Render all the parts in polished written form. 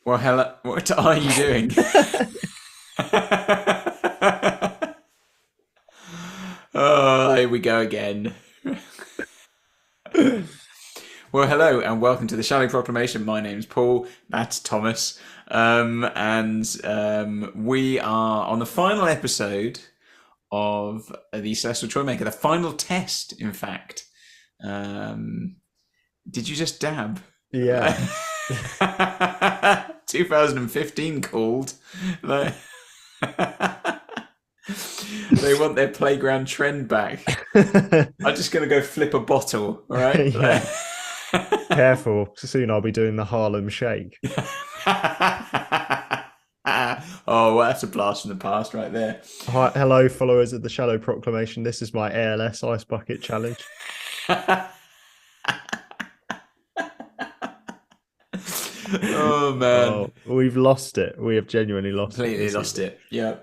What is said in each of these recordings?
Well, hello. What are you doing? Oh, here we go again. Well, hello and welcome to the Shallow Proclamation. My name's Paul. That's Thomas. We are on the final episode of the Celestial Toymaker, the final test, in fact. Did you just dab? Yeah. 2015 called. They want their playground trend back. I'm just going to go flip a bottle, all right? Yeah. Careful, soon I'll be doing the Harlem Shake. Oh, well, that's a blast from the past right there. Hi, hello, followers of the Shallow Proclamation. This is my ALS Ice Bucket Challenge. Oh, man. Oh, we've lost it. We have genuinely lost Completely lost it. Yeah.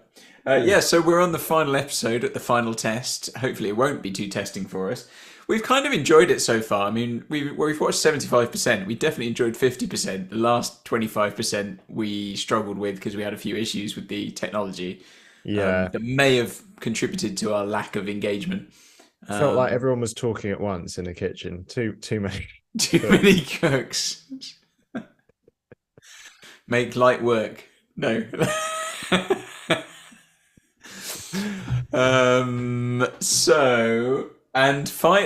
So we're on the final episode at the final test. Hopefully it won't be too testing for us. We've kind of enjoyed it so far. I mean, we've watched 75%. We definitely enjoyed 50%. The last 25% we struggled with because we had a few issues with the technology. Yeah. That may have contributed to our lack of engagement. Felt like everyone was talking at once in the kitchen. Too many. Too many cooks. Make light work. No.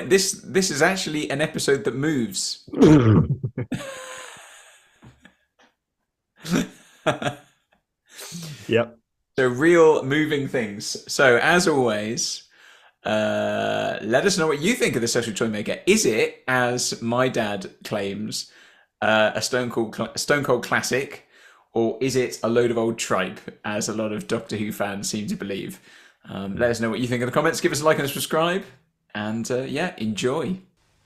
This is actually an episode that moves. Yep. So real moving things. So as always, let us know what you think of the Social Toymaker. Is it, as my dad claims, a stone cold classic, or is it a load of old tripe, as a lot of Doctor Who fans seem to believe? Let us know what you think in the comments. Give us a like and a subscribe. And enjoy.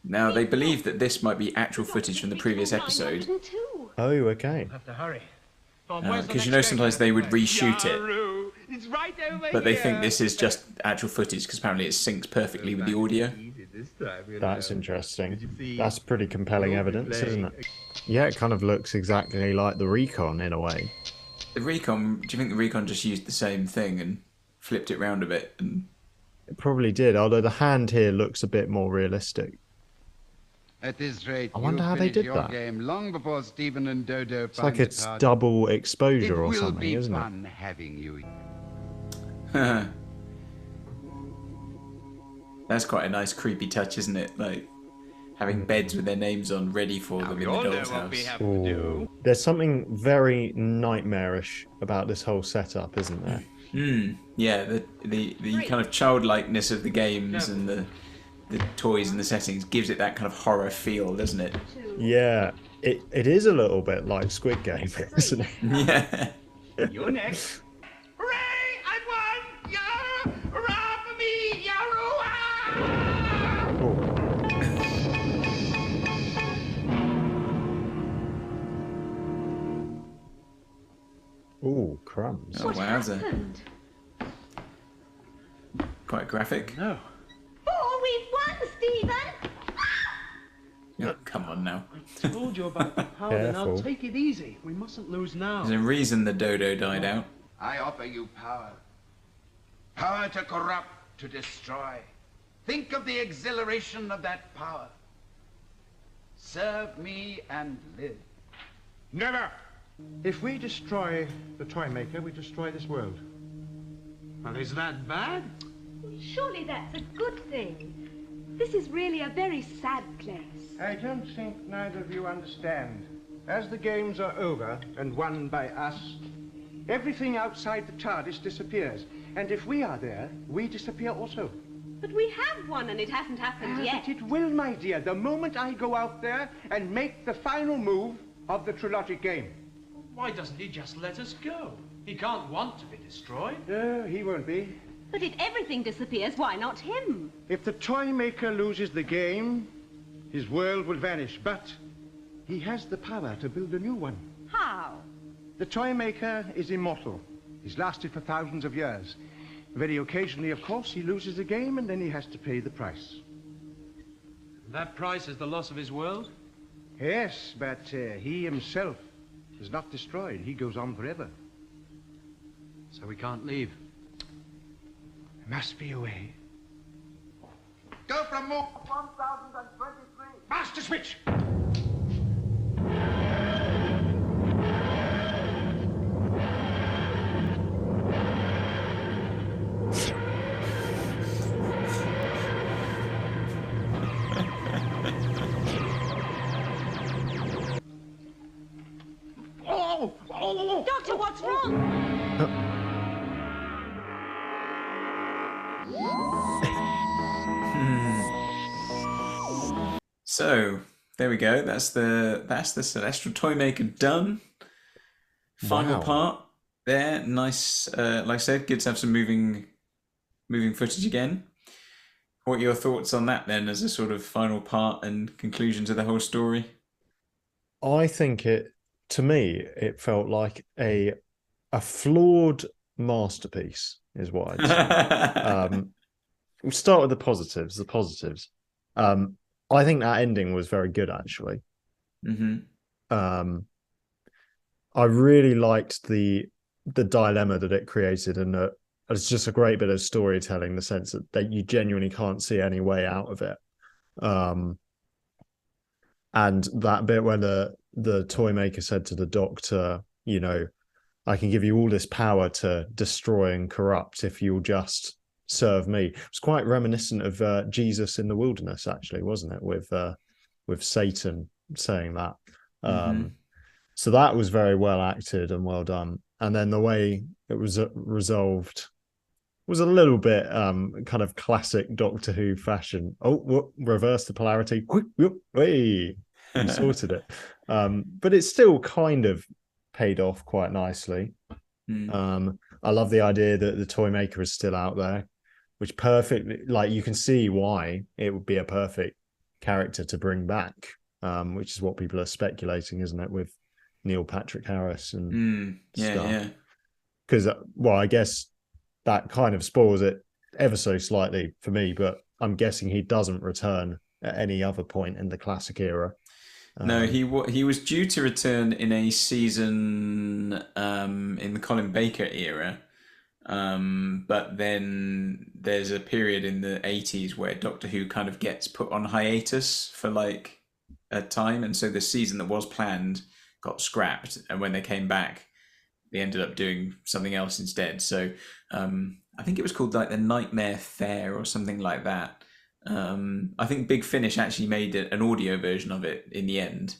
Now, they believe that this might be actual footage from the previous episode. Oh, okay. Have to hurry. Because sometimes they would reshoot it. But they think this is just actual footage because apparently it syncs perfectly with the audio. That's interesting. That's pretty compelling evidence, isn't it? Yeah, it kind of looks exactly like the Recon in a way. The Recon, do you think the Recon just used the same thing and flipped it round a bit? And it probably did, although the hand here looks a bit more realistic. At this rate, I wonder how they did that. Game long before Stephen and Dodo it's like it's double exposure or something, isn't it? Having you. That's quite a nice creepy touch, isn't it? Like having beds with their names on ready for them in the doll's house. There's something very nightmarish about this whole setup, isn't there? Yeah, the kind of childlikeness of the games and the toys and the settings gives it that kind of horror feel, doesn't it? Yeah, it is a little bit like Squid Game, isn't it? Yeah. You're next. Hooray! I won! Yarrow! Hurrah for me! Yarrow! Ooh, crumbs. Oh, wowza. Quite graphic. No. Oh, we've won, Stephen! Oh, come on now. I told you about the powder. Now Careful. take it easy. We mustn't lose now. There's a reason the Dodo died out. I offer you power. Power to corrupt, to destroy. Think of the exhilaration of that power. Serve me and live. Never! If we destroy the Toymaker, we destroy this world. Well, is that bad? Surely that's a good thing. This is really a very sad place. I don't think neither of you understand. As the games are over and won by us, everything outside the TARDIS disappears. And if we are there, we disappear also. But we have won and it hasn't happened yet. But it will, my dear, the moment I go out there and make the final move of the trilogic game. Why doesn't he just let us go? He can't want to be destroyed. No, he won't be. But if everything disappears, why not him? If the Toymaker loses the game, his world will vanish. But he has the power to build a new one. How? The Toymaker is immortal. He's lasted for thousands of years. Very occasionally, of course, he loses a game and then he has to pay the price. That price is the loss of his world? Yes, but he himself is not destroyed. He goes on forever. So we can't leave. There must be a way. Go from move 1023. Master switch! Doctor, what's wrong? So there we go. That's the Celestial Toymaker done. Final Wow. part there. Nice. Like I said, good to have some moving footage again. What are your thoughts on that then, as a sort of final part and conclusion to the whole story? I think to me, it felt like a flawed masterpiece, is what I'd say. We'll start with the positives. I think that ending was very good, actually. I really liked the dilemma that it created, and that it's just a great bit of storytelling, in the sense that you genuinely can't see any way out of it. And that bit when the Toymaker said to the Doctor, you know, I can give you all this power to destroy and corrupt if you'll just serve me. It was quite reminiscent of Jesus in the wilderness, actually, wasn't it? With Satan saying that. So that was very well acted and well done. And then the way it was resolved was a little bit kind of classic Doctor Who fashion. Reverse the polarity. Hey, you sorted it. But it still kind of paid off quite nicely. I love the idea that the Toymaker is still out there, which perfectly, like, you can see why it would be a perfect character to bring back, which is what people are speculating, isn't it, with Neil Patrick Harris and stuff. Because, well, I guess that kind of spoils it ever so slightly for me, but I'm guessing he doesn't return at any other point in the classic era. No, he was due to return in a season in the Colin Baker era, but then there's a period in the 80s where Doctor Who kind of gets put on hiatus for like a time, and so the season that was planned got scrapped, and when they came back, they ended up doing something else instead. So I think it was called like the Nightmare Fair or something like that. I think Big Finish actually made an audio version of it in the end,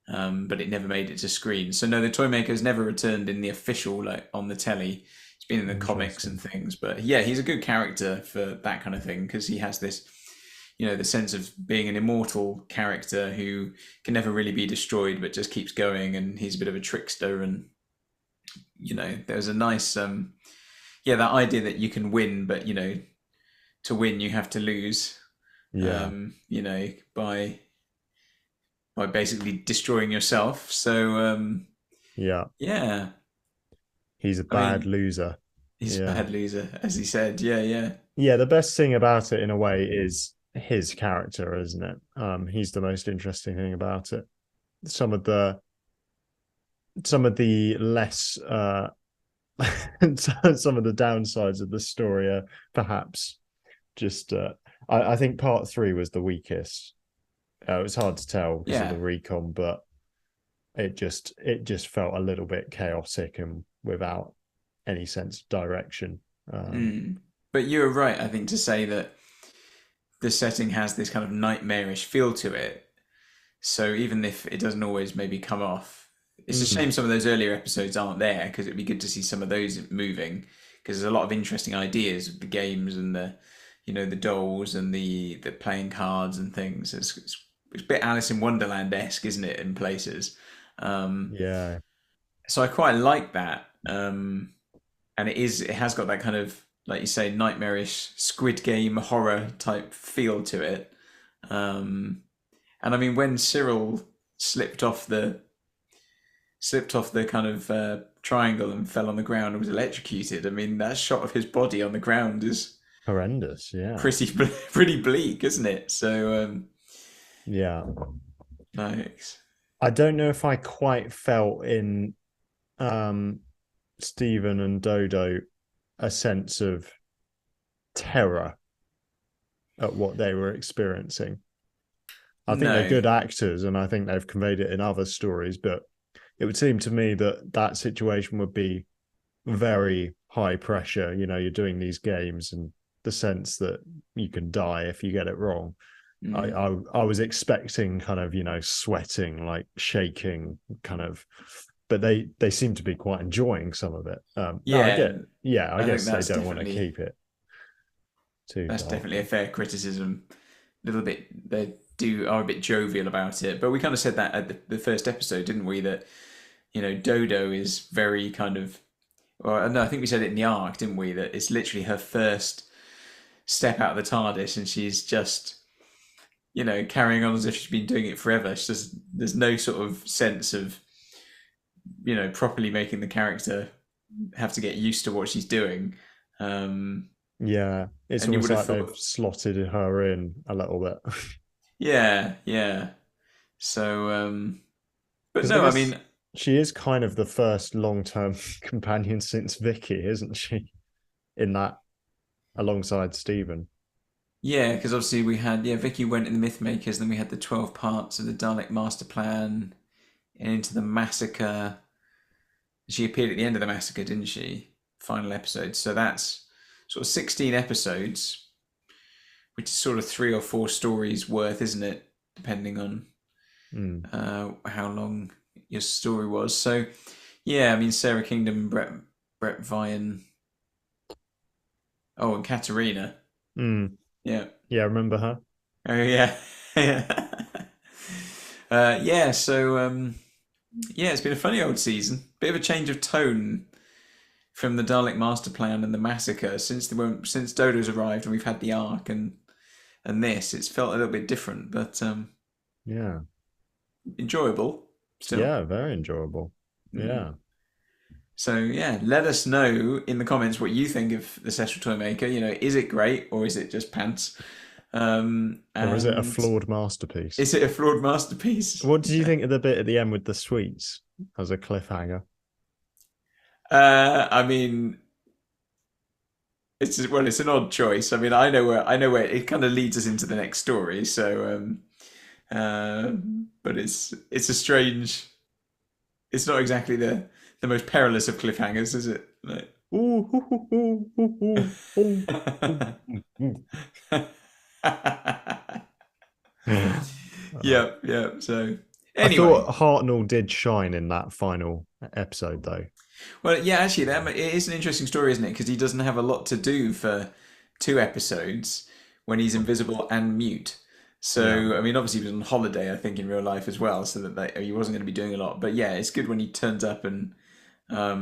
but it never made it to screen. So no, the Toymaker's never returned in the official, like, on the telly. He's been in the comics and things, but yeah, he's a good character for that kind of thing, because he has this, you know, the sense of being an immortal character who can never really be destroyed, but just keeps going, and he's a bit of a trickster. And, you know, there's a nice, that idea that you can win, but, you know, to win you have to lose. You know, by basically destroying yourself. So he's a bad loser. He's a bad loser, as he said. The best thing about it, in a way, is his character, isn't it? He's the most interesting thing about it. Some of the less some of the downsides of the story are perhaps just I think part 3 was the weakest. It was hard to tell because of the recon, but it just felt a little bit chaotic and without any sense of direction. But you were right, I think, to say that the setting has this kind of nightmarish feel to it. So even if it doesn't always maybe come off, it's a shame some of those earlier episodes aren't there, because it'd be good to see some of those moving, because there's a lot of interesting ideas with the games and the, you know, the dolls and the playing cards and things. It's a bit Alice in Wonderland-esque, isn't it, in places? So I quite like that. And it has got that kind of, like you say, nightmarish Squid Game horror type feel to it. And I mean, when Cyril slipped off the kind of triangle and fell on the ground and was electrocuted, I mean, that shot of his body on the ground is horrendous. Pretty bleak, isn't it? So thanks. I don't know if I quite felt in Stephen and Dodo a sense of terror at what they were experiencing. I think they're No. good actors, and I think they've conveyed it in other stories, but it would seem to me that that situation would be very high pressure. You know, you're doing these games, and the sense that you can die if you get it wrong. I was expecting kind of, you know, sweating, like shaking, kind of, but they seem to be quite enjoying some of it. I think guess they that's don't want to definitely keep it too that's dark. definitely a fair criticism. A little bit, are a bit jovial about it, but we kind of said that at the first episode, didn't we? That, you know, Dodo is very kind of, or no, I think we said it in the arc, didn't we? That it's literally her first step out of the TARDIS, and she's just, you know, carrying on as if she's been doing it forever. There's no sort of sense of, you know, properly making the character have to get used to what she's doing. Yeah, it's And you almost would like have they've thought, slotted her in a little bit. yeah. So, but Because no, I mean, she is kind of the first long-term companion since Vicky, isn't she? In that, alongside Stephen. yeah, because obviously we had, Vicky went in the Mythmakers, then we had the 12 parts of the Dalek Master Plan, and into the Massacre. She appeared at the end of the Massacre, didn't she? Final episode. So that's sort of 16 episodes, which is sort of 3 or 4 stories worth, isn't it? Depending on how long your story was. So, yeah, I mean, Sarah Kingdom, Brett Vian. Oh, and Katerina. Yeah. Yeah, remember her? Oh, yeah. So, it's been a funny old season. Bit of a change of tone from the Dalek Master Plan and the Massacre since Dodo's arrived and we've had the arc and this. It's felt a little bit different, but Yeah. enjoyable still. Yeah, very enjoyable. Yeah. So yeah, let us know in the comments what you think of the Session Toymaker. You know, is it great or is it just pants? Or is it a flawed masterpiece? Is it a flawed masterpiece? What did you think of the bit at the end with the sweets as a cliffhanger? I mean, it's an odd choice. I mean, I know where it kind of leads us into the next story. So, but it's a strange. It's not exactly the most perilous of cliffhangers, is it? Like... yeah. So anyway, I thought Hartnell did shine in that final episode, though. Well, yeah, actually, it is an interesting story, isn't it? Because he doesn't have a lot to do for 2 episodes when he's invisible and mute. So, I mean, obviously he was on holiday, I think, in real life as well, so that he wasn't going to be doing a lot. But yeah, it's good when he turns up and, how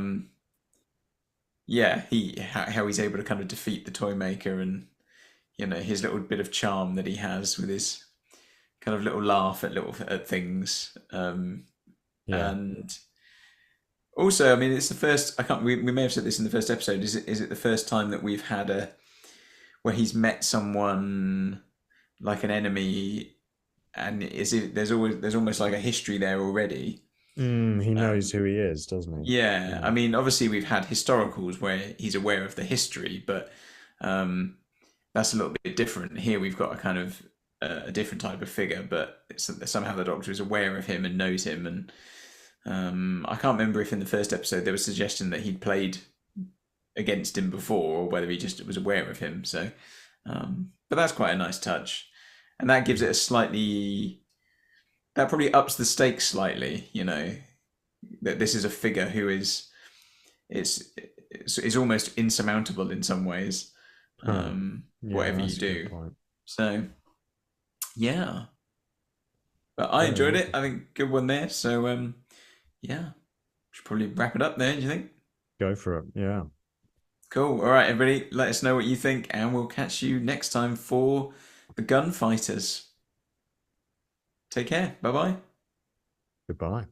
he's able to kind of defeat the Toymaker and, you know, his little bit of charm that he has with his kind of little laugh at things. And also, I mean, it's the first. We may have said this in the first episode. Is it the first time that we've had where he's met someone like an enemy, and there's almost like a history there already. He knows who he is, doesn't he? Yeah, I mean, obviously we've had historicals where he's aware of the history, but that's a little bit different. Here we've got a kind of a different type of figure, but somehow the Doctor is aware of him and knows him. And I can't remember if in the first episode there was a suggestion that he'd played against him before, or whether he just was aware of him. So, but that's quite a nice touch, and that gives it that probably ups the stakes slightly. You know, that this is a figure who is almost insurmountable in some ways. Whatever you do. So, yeah. But I enjoyed it. I think good one there. So, should probably wrap it up there. Do you think? Go for it. Yeah. Cool. All right, everybody. Let us know what you think, and we'll catch you next time for the Gunfighters. Take care. Bye-bye. Goodbye.